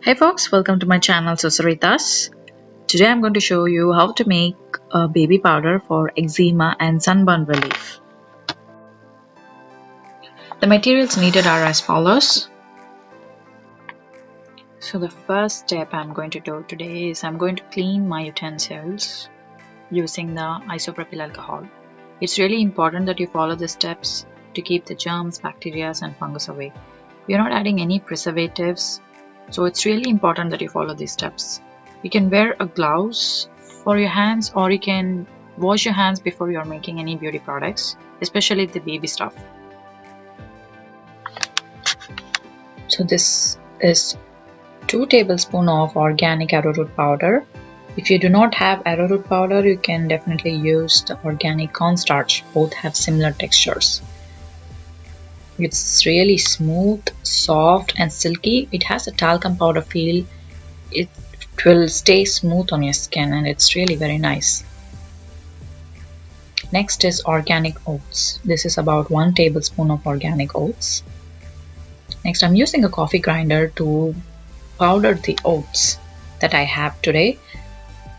Hey folks, welcome to my channel Susaritas. Today I'm going to show you how to make a baby powder for eczema and sunburn relief. The materials needed are as follows. So the first step I'm going to do today is I'm going to clean my utensils using the isopropyl alcohol. It's really important that you follow the steps to keep the germs, bacteria and fungus away. We are not adding any preservatives. So it's really important that you follow these steps. You can wear a gloves for your hands, or you can wash your hands before you are making any beauty products, especially the baby stuff. So this is 2 tablespoons of organic arrowroot powder. If you do not have arrowroot powder, you can definitely use the organic cornstarch. Both have similar textures. It's really smooth, soft and silky. It has a talcum powder feel. It will stay smooth on your skin and it's really very nice. Next is organic oats. This is about 1 tablespoon of organic oats. Next, I'm using a coffee grinder to powder the oats that I have today.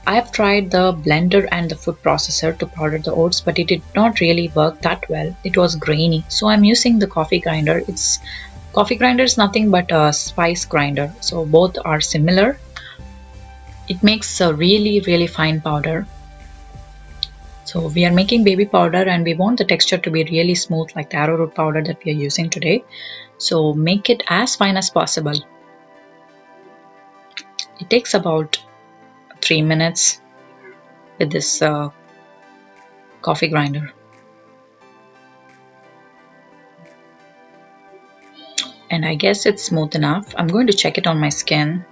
I have tried the blender and the food processor to powder the oats, but it did not really work that well. It was grainy, so I'm using the coffee grinder. Coffee grinder is nothing but a spice grinder, so both are similar. It makes a really fine powder. So we are making baby powder and we want the texture to be really smooth like the arrowroot powder that we are using today. So make it as fine as possible. It takes about 3 minutes with this coffee grinder. And I guess it's smooth enough. I'm going to check it on my skin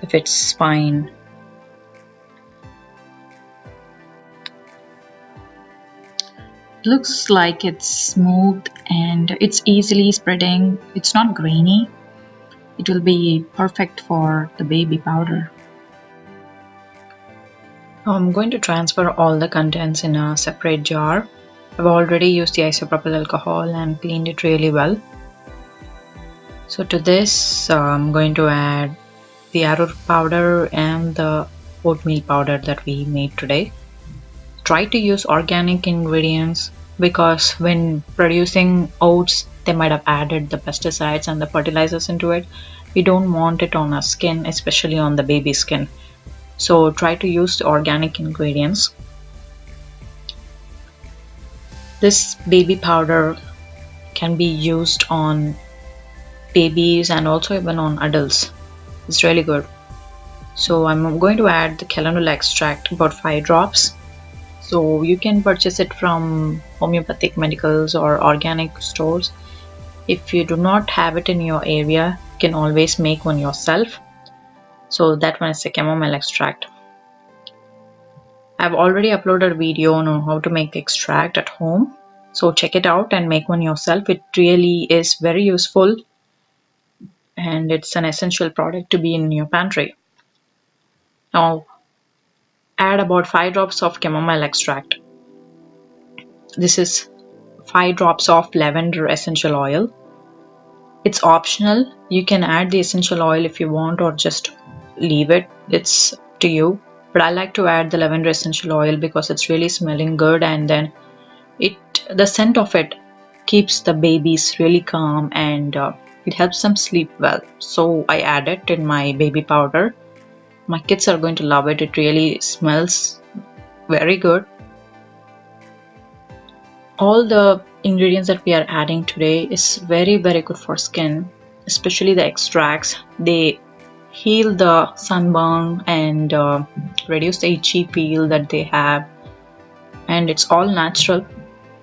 if it's fine. Looks like it's smooth and it's easily spreading. It's not grainy. It will be perfect for the baby powder. I'm going to transfer all the contents in a separate jar. I've already used the isopropyl alcohol and cleaned it really well. So to this I'm going to add the arrowroot powder and the oatmeal powder that we made today. Try to use organic ingredients because when producing oats they might have added the pesticides and the fertilizers into it. We don't want it on our skin, especially on the baby skin. So try to use the organic ingredients. This baby powder can be used on babies and also even on adults. It's really good. So I'm going to add the calendula extract, about 5 drops. So you can purchase it from homeopathic medicals or organic stores. If you do not have it in your area, you can always make one yourself. So that one is the chamomile extract. I've already uploaded a video on how to make extract at home. So check it out and make one yourself. It really is very useful and it's an essential product to be in your pantry. Now add about 5 drops of chamomile extract. This is 5 drops of lavender essential oil. It's optional. You can add the essential oil if you want or just leave it. It's up to you. But I like to add the lavender essential oil because it's really smelling good, and then the scent of it keeps the babies really calm and it helps them sleep well. So I add it in my baby powder. My kids are going to love it. It really smells very good. All the ingredients that we are adding today is very good for skin, especially the extracts. They heal the sunburn and reduce the itchy feel that they have, and it's all natural.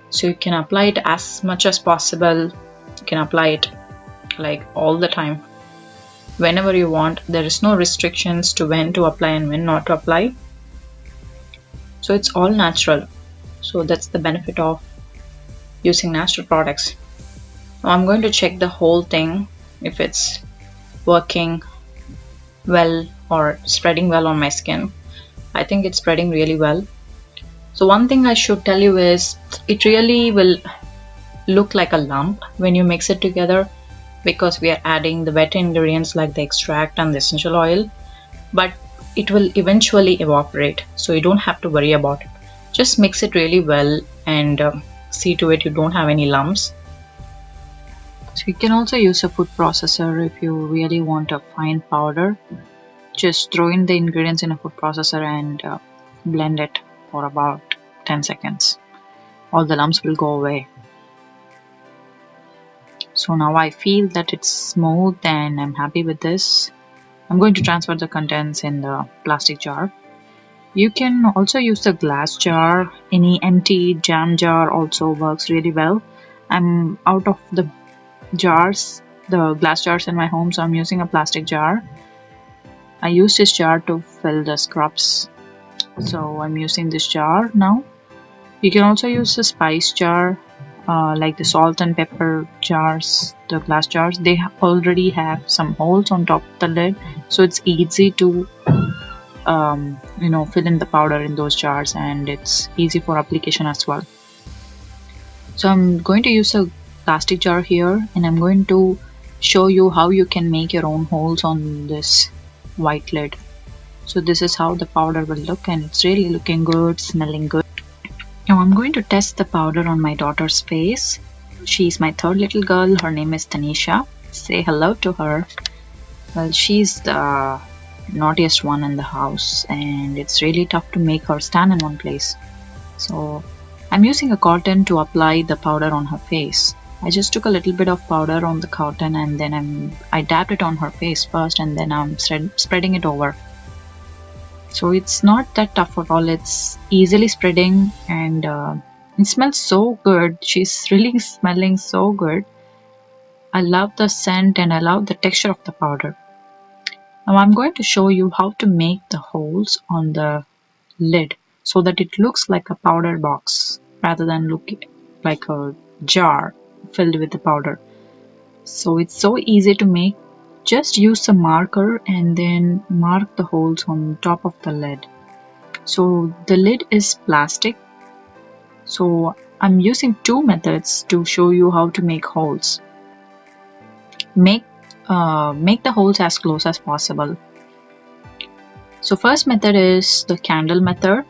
So you can apply it as much as possible. You can apply it like all the time, whenever you want. There is no restrictions to when to apply and when not to apply. So it's all natural. So that's the benefit of using natural products. Now I'm going to check the whole thing if it's working well or spreading well on my skin. I think it's spreading really well. So one thing I should tell you is it really will look like a lump when you mix it together. because we are adding the wet ingredients like the extract and the essential oil, but it will eventually evaporate, so you don't have to worry about it. Just mix it really well and see to it you don't have any lumps. So you can also use a food processor if you really want a fine powder. Just throw in the ingredients in a food processor and blend it for about 10 seconds. All the lumps will go away. So now I feel that it's smooth and I'm happy with this. I'm going to transfer the contents in the plastic jar. You can also use the glass jar. Any empty jam jar also works really well. I'm out of the glass jars in my home, so I'm using a plastic jar. I used this jar to fill the scrubs, so I'm using this jar now. You can also use a spice jar, like the salt and pepper jars, the glass jars. They already have some holes on top of the lid, so it's easy to fill in the powder in those jars, and it's easy for application as well. So I'm going to use a plastic jar here, and I'm going to show you how you can make your own holes on this white lid. So this is how the powder will look, and it's really looking good, smelling good. Now I'm going to test the powder on my daughter's face. She's my third little girl. Her name is Tanisha. Say hello to her. Well, she's the naughtiest one in the house, and it's really tough to make her stand in one place. So I'm using a cotton to apply the powder on her face. I just took a little bit of powder on the cotton, and then I dabbed it on her face first, and then I'm spreading it over. So it's not that tough at all. It's easily spreading, and it smells so good. She's really smelling so good. I love the scent and I love the texture of the powder. Now I'm going to show you how to make the holes on the lid so that it looks like a powder box rather than looking like a jar filled with the powder. So it's so easy to make. Just use a marker and then mark the holes on top of the lid. So the lid is plastic. So I'm using two methods to show you how to make holes. Make the holes as close as possible. So first method is the candle method.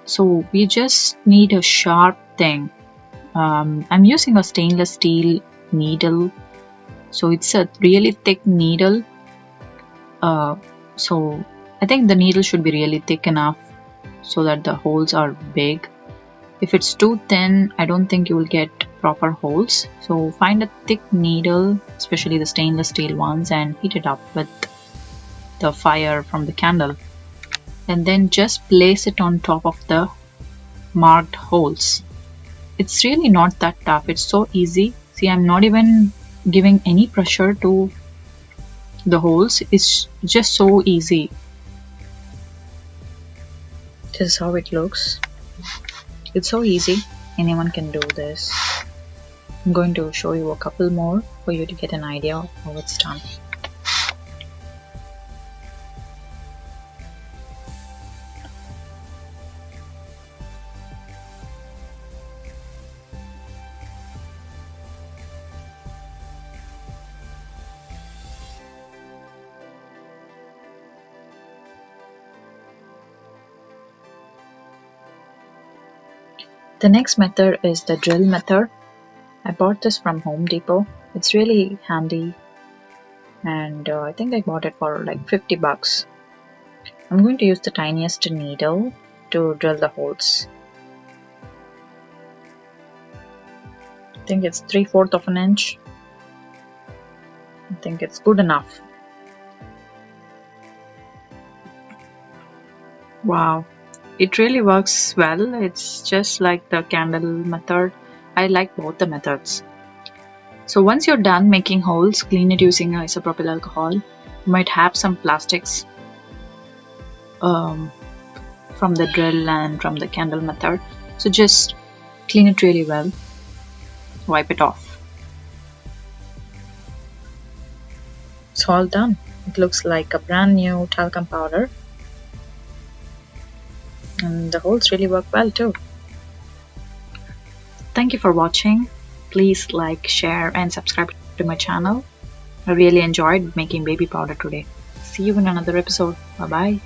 So we just need a sharp thing. I'm using a stainless steel needle. So it's a really thick needle. So I think the needle should be really thick enough so that the holes are big. If it's too thin, I don't think you will get proper holes. So find a thick needle, especially the stainless steel ones, and heat it up with the fire from the candle. And then just place it on top of the marked holes. It's really not that tough. It's so easy. See, I'm not even giving any pressure to the holes. It's just so easy. This is how it looks. It's so easy. Anyone can do this. I'm going to show you a couple more for you to get an idea of how it's done. The next method is the drill method. I bought this from Home Depot. It's really handy, and I think I bought it for like 50 bucks. I'm going to use the tiniest needle to drill the holes. I think it's 3/4 of an inch. I think it's good enough. Wow. It really works well. It's just like the candle method. I like both the methods. So once you're done making holes, clean it using isopropyl alcohol. You might have some plastics from the drill and from the candle method. So just clean it really well. Wipe it off. It's all done. It looks like a brand new talcum powder. And the holes really work well too. Thank you for watching. Please like, share, and subscribe to my channel. I really enjoyed making baby powder today. See you in another episode. Bye bye.